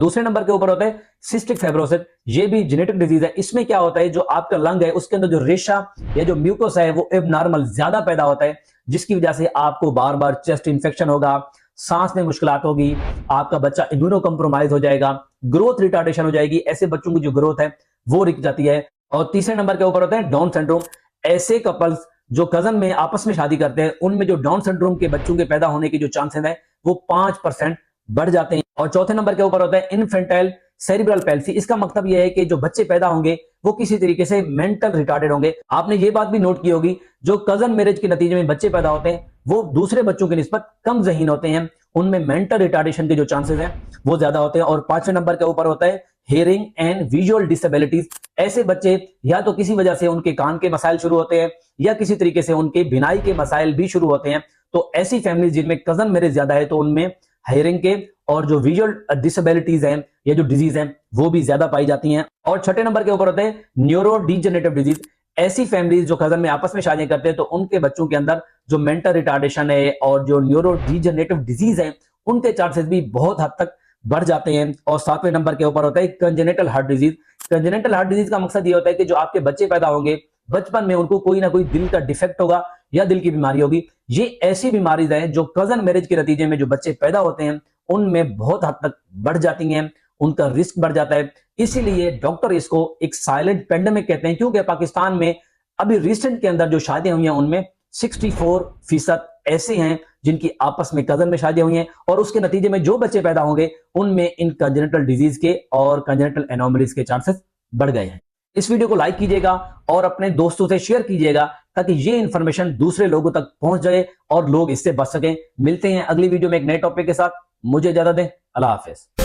दूसरे नंबर के ऊपर होता है सिस्टिक फाइब्रोसिस। ये भी जेनेटिक डिजीज है। इसमें क्या होता है, जो आपका लंग है उसके अंदर जो रेशा या जो म्यूकोस है वो एबनॉर्मल ज्यादा पैदा होता है, जिसकी वजह से आपको बार बार चेस्ट इंफेक्शन होगा, सांस में मुश्किलात होगी, आपका बच्चा इम्यूनो कम्प्रोमाइज हो जाएगा, ग्रोथ रिटार्डेशन हो जाएगी। ऐसे बच्चों की जो ग्रोथ है वो रुक जाती है। और तीसरे नंबर के ऊपर होता है डाउन सिंड्रोम। ऐसे कपल्स जो कजन में आपस में शादी करते हैं उनमें जो डाउन सिंड्रोम के बच्चों के पैदा होने के जो चांसेस है वो 5% बढ़ जाते हैं। और चौथे नंबर के ऊपर होता है इन्फेंटाइल सेरिब्रल पैल्सी। इसका मतलब यह है कि जो बच्चे पैदा होंगे वो किसी तरीके से मेंटल रिटार्डेड होंगे। आपने ये बात भी नोट की होगी, जो कजन मैरिज के नतीजे में बच्चे पैदा होते हैं वो दूसरे बच्चों की निस्बत कम ज़हीन होते हैं, उनमें मेंटल रिटार्डेशन के जो चांसेस हैं वो ज्यादा होते हैं। और पांचवें नंबर के ऊपर होता है हियरिंग एंड विजुअल डिसेबिलिटीज। ऐसे बच्चे या तो किसी वजह से उनके कान के मसाइल शुरू होते हैं या किसी तरीके से उनके बिनाई के मसाइल भी शुरू होते हैं। तो ऐसी फैमिली जिनमें कजन मैरिज ज्यादा है तो उनमें हियरिंग के और जो विजुअल डिसेबिलिटीज हैं या जो डिजीज हैं वो भी ज्यादा पाई जाती हैं। और छठे नंबर के ऊपर होते हैं न्यूरो डीजेनरेटिव डिजीज। ऐसी फैमिलीज जो कजन में आपस में शादियां करते हैं तो उनके बच्चों के अंदर जो मेंटल रिटार्डेशन है और जो न्यूरो डीजेनरेटिव डिजीज है उनके चांसेस भी बहुत हद तक बढ़ जाते हैं। और सातवें नंबर के ऊपर होता है congenital heart disease. Congenital heart disease का मकसद ये होता है कि जो आपके बच्चे पैदा होंगे बचपन में उनको कोई ना कोई दिल का डिफेक्ट होगा या दिल की बीमारी होगी। ये ऐसी बीमारी है जो कजन मैरिज के नतीजे में जो बच्चे पैदा होते हैं उनमें बहुत हद तक बढ़ जाती हैं, उनका रिस्क बढ़ जाता है। इसीलिए डॉक्टर इसको एक साइलेंट पेंडेमिक कहते हैं, क्योंकि पाकिस्तान में अभी रिसेंट के अंदर जो शादियां हुई हैं उनमें 64% ऐसे हैं जिनकी आपस में कजन में शादियां हुई हैं और उसके नतीजे में जो बच्चे पैदा होंगे उनमें इन कंजेनिटल डिजीज के और कंजेनिटल एनोमलीज के चांसेस बढ़ गए हैं। इस वीडियो को लाइक कीजिएगा और अपने दोस्तों से शेयर कीजिएगा ताकि ये इंफॉर्मेशन दूसरे लोगों तक पहुंच जाए और लोग इससे बच सकें। मिलते हैं अगली वीडियो में एक नए टॉपिक के साथ। मुझे इजाजत दें। अल्लाह हाफिज।